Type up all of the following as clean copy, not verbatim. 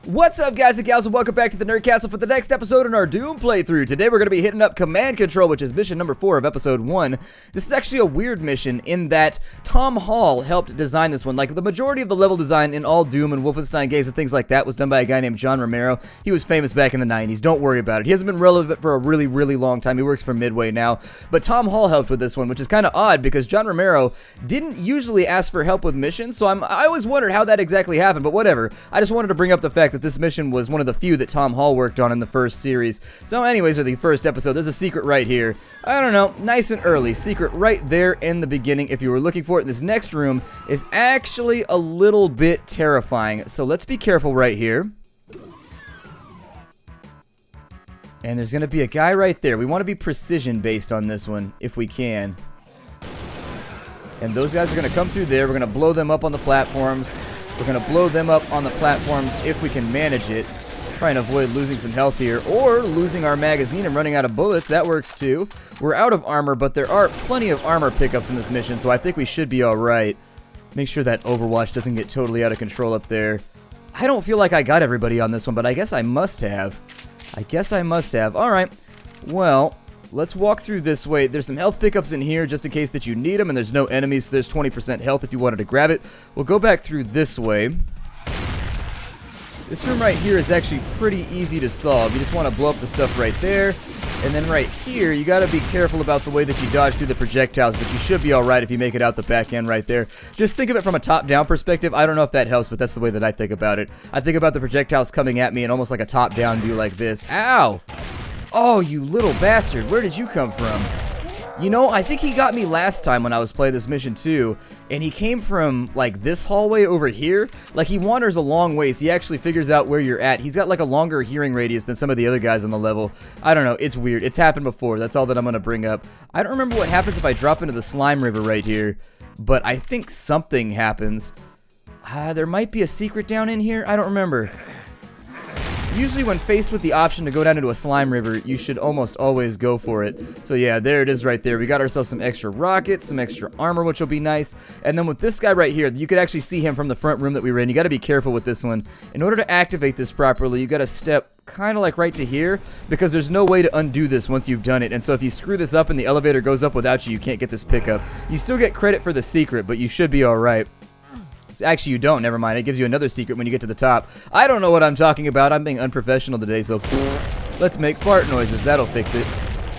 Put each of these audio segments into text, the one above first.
What's up, guys and gals, and welcome back to the Nerd Castle for the next episode in our Doom playthrough. Today we're going to be hitting up Command Control, which is mission number 4 of episode 1. This is actually a weird mission in that Tom Hall helped design this one. Like, the majority of the level design in all Doom and Wolfenstein games and things like that was done by a guy named John Romero. He was famous back in the 90s. Don't worry about it. He hasn't been relevant for a really, really long time. He works for Midway now. But Tom Hall helped with this one, which is kind of odd because John Romero didn't usually ask for help with missions, so I always wondered how that exactly happened, but whatever. I just wanted to bring up the fact that this mission was one of the few that Tom Hall worked on in the first series. So anyways, for the first episode, there's a secret right here. I don't know, nice and early. Secret right there in the beginning if you were looking for it. This next room is actually a little bit terrifying. So let's be careful right here. And there's going to be a guy right there. We want to be precision based on this one if we can. And those guys are going to come through there. We're going to blow them up on the platforms. We're going to blow them up on the platforms if we can manage it. Try and avoid losing some health here, or losing our magazine and running out of bullets. That works too. We're out of armor, but there are plenty of armor pickups in this mission, so I think we should be alright. Make sure that Overwatch doesn't get totally out of control up there. I don't feel like I got everybody on this one, but I guess I must have. Alright. Well, let's walk through this way. There's some health pickups in here just in case that you need them, and there's no enemies, so there's 20% health if you wanted to grab it. We'll go back through this way. This room right here is actually pretty easy to solve. You just want to blow up the stuff right there. And then right here, you got to be careful about the way that you dodge through the projectiles, but you should be alright if you make it out the back end right there. Just think of it from a top-down perspective. I don't know if that helps, but that's the way that I think about it. I think about the projectiles coming at me in almost like a top-down view like this. Ow! Oh, you little bastard. Where did you come from? You know, I think he got me last time when I was playing this mission too, and he came from, like, this hallway over here. Like, he wanders a long ways. He actually figures out where you're at. He's got, like, a longer hearing radius than some of the other guys on the level. I don't know. It's weird. It's happened before. That's all that I'm going to bring up. I don't remember what happens if I drop into the slime river right here, but I think something happens. There might be a secret down in here. I don't remember. Usually when faced with the option to go down into a slime river, you should almost always go for it. So yeah, there it is right there. We got ourselves some extra rockets, some extra armor, which will be nice. And then with this guy right here, you could actually see him from the front room that we were in. You got to be careful with this one. In order to activate this properly, you got to step kind of like right to here, because there's no way to undo this once you've done it. And so if you screw this up and the elevator goes up without you, you can't get this pickup. You still get credit for the secret, but you should be alright. Actually, you don't. Never mind. It gives you another secret when you get to the top. I don't know what I'm talking about. I'm being unprofessional today, so let's make fart noises. That'll fix it.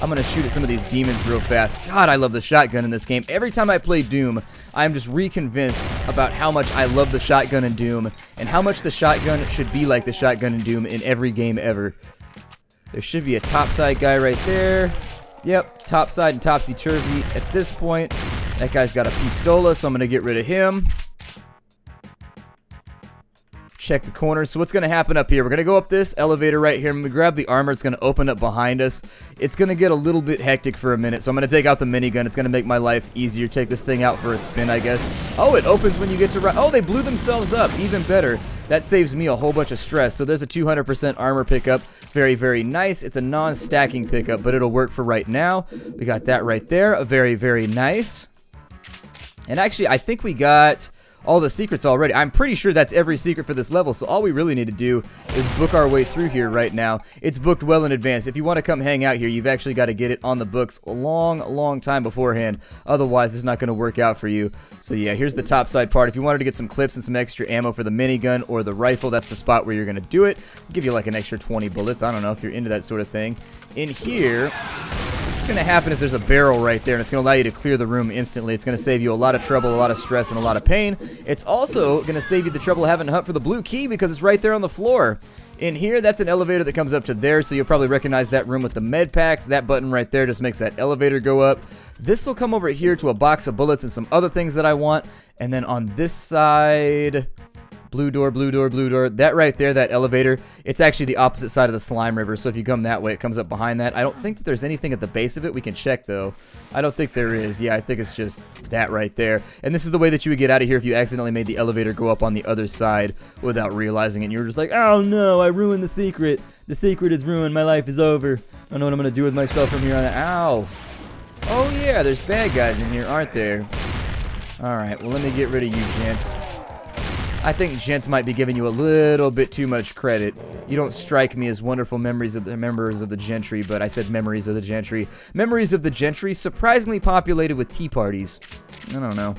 I'm going to shoot at some of these demons real fast. God, I love the shotgun in this game. Every time I play Doom, I'm just reconvinced about how much I love the shotgun in Doom and how much the shotgun should be like the shotgun in Doom in every game ever. There should be a topside guy right there. Yep, topside and topsy-turvy at this point. That guy's got a pistola, so I'm going to get rid of him. Check the corners. So what's going to happen up here? We're going to go up this elevator right here. When we grab the armor, it's going to open up behind us. It's going to get a little bit hectic for a minute, so I'm going to take out the minigun. It's going to make my life easier. Take this thing out for a spin, I guess. Oh, it opens when you get to... Oh, they blew themselves up. Even better. That saves me a whole bunch of stress. So there's a 200% armor pickup. Very, very nice. It's a non-stacking pickup, but it'll work for right now. We got that right there. A very, very nice. And actually, I think we got all the secrets already. I'm pretty sure that's every secret for this level, so all we really need to do is book our way through here right now. It's booked well in advance. If you want to come hang out here, you've actually got to get it on the books a long time beforehand. Otherwise, it's not going to work out for you. So yeah, here's the top side part. If you wanted to get some clips and some extra ammo for the minigun or the rifle, that's the spot where you're going to do it. I'll give you like an extra 20 bullets. I don't know if you're into that sort of thing. In here, what's going to happen is there's a barrel right there, and it's going to allow you to clear the room instantly. It's going to save you a lot of trouble, a lot of stress, and a lot of pain. It's also going to save you the trouble of having to hunt for the blue key because it's right there on the floor. In here, that's an elevator that comes up to there, so you'll probably recognize that room with the med packs. That button right there just makes that elevator go up. This will come over here to a box of bullets and some other things that I want. And then on this side... Blue door, blue door, blue door. That right there, that elevator, it's actually the opposite side of the slime river, so if you come that way, it comes up behind that. I don't think that there's anything at the base of it. We can check, though. I don't think there is. Yeah, I think it's just that right there. And this is the way that you would get out of here if you accidentally made the elevator go up on the other side without realizing it. And you're just like, oh no, I ruined the secret. The secret is ruined. My life is over. I don't know what I'm going to do with myself from here on out. Ow. Oh yeah, there's bad guys in here, aren't there? Alright, well let me get rid of you, gents. I think gents might be giving you a little bit too much credit. You don't strike me as wonderful memories of the members of the gentry, but I said memories of the gentry. Memories of the gentry, surprisingly populated with tea parties. I don't know.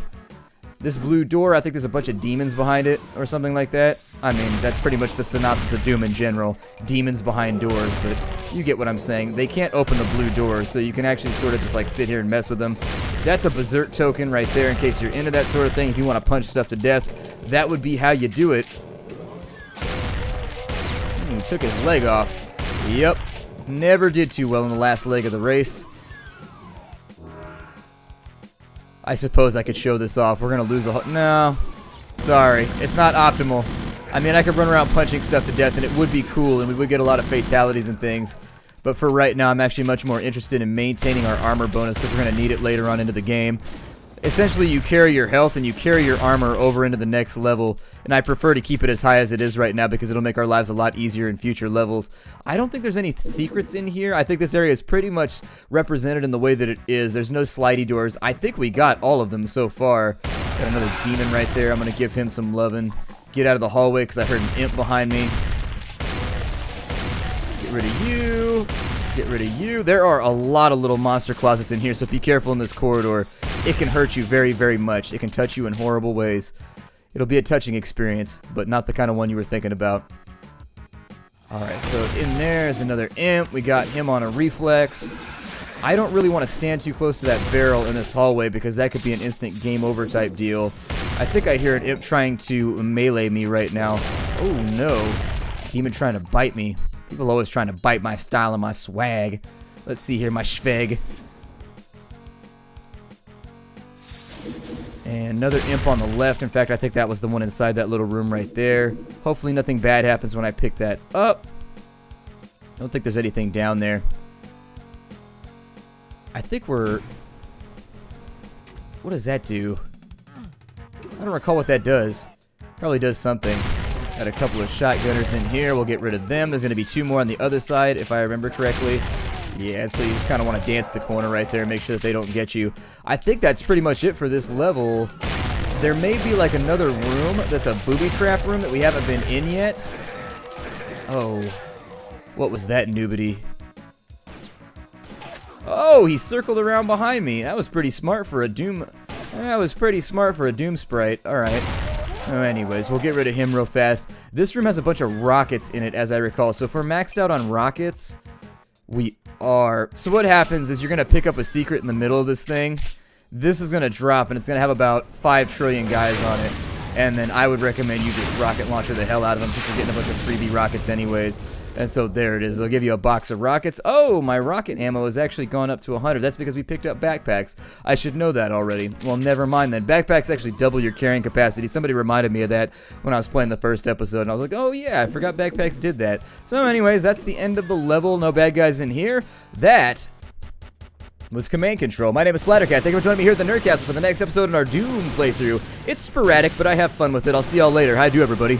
This blue door, I think there's a bunch of demons behind it, or something like that. I mean, that's pretty much the synopsis of Doom in general. Demons behind doors, but you get what I'm saying. They can't open the blue doors, so you can actually sort of just like sit here and mess with them. That's a berserk token right there in case you're into that sort of thing. If you want to punch stuff to death, that would be how you do it. Took his leg off. Yep. Never did too well in the last leg of the race. I suppose I could show this off. We're going to lose a whole... No. Sorry. It's not optimal. I mean, I could run around punching stuff to death, and it would be cool, and we would get a lot of fatalities and things. But for right now, I'm actually much more interested in maintaining our armor bonus, because we're going to need it later on into the game. Essentially, you carry your health and you carry your armor over into the next level, and I prefer to keep it as high as it is right now because it'll make our lives a lot easier in future levels. I don't think there's any secrets in here. I think this area is pretty much represented in the way that it is. There's no slidey doors. I think we got all of them so far. Got another demon right there. I'm going to give him some lovin'. Get out of the hallway because I heard an imp behind me. Get rid of you. Get rid of you. There are a lot of little monster closets in here, so be careful in this corridor. It can hurt you very, very much. It can touch you in horrible ways. It'll be a touching experience, but not the kind of one you were thinking about. Alright, so in there is another imp. We got him on a reflex. I don't really want to stand too close to that barrel in this hallway because that could be an instant game over type deal. I think I hear an imp trying to melee me right now. Oh no. Demon trying to bite me. People always trying to bite my style and my swag. Let's see here, my schveg. And another imp on the left. In fact, I think that was the one inside that little room right there. Hopefully nothing bad happens when I pick that up. I don't think there's anything down there. I think we're... What does that do? I don't recall what that does. Probably does something. Got a couple of shotgunners in here. We'll get rid of them. There's going to be two more on the other side, if I remember correctly. Yeah, so you just kind of want to dance the corner right there and make sure that they don't get you. I think that's pretty much it for this level. There may be like another room that's a booby trap room that we haven't been in yet. Oh, what was that, noobity? Oh, he circled around behind me. That was pretty smart for a Doom. That was pretty smart for a Doom sprite. All right. Anyways, we'll get rid of him real fast. This room has a bunch of rockets in it, as I recall. So if we're maxed out on rockets, we are. So what happens is you're going to pick up a secret in the middle of this thing. This is going to drop, and it's going to have about 5 trillion guys on it. And then I would recommend you just rocket launcher the hell out of them since you're getting a bunch of freebie rockets anyways. And so there it is. They'll give you a box of rockets. Oh, my rocket ammo has actually gone up to 100. That's because we picked up backpacks. I should know that already. Well, never mind then. Backpacks actually double your carrying capacity. Somebody reminded me of that when I was playing the first episode. And I was like, oh yeah, I forgot backpacks did that. So anyways, that's the end of the level. No bad guys in here. That was Command Control. My name is Splattercat. Thank you for joining me here at the Nerdcastle for the next episode in our Doom playthrough. It's sporadic, but I have fun with it. I'll see y'all later. How do everybody?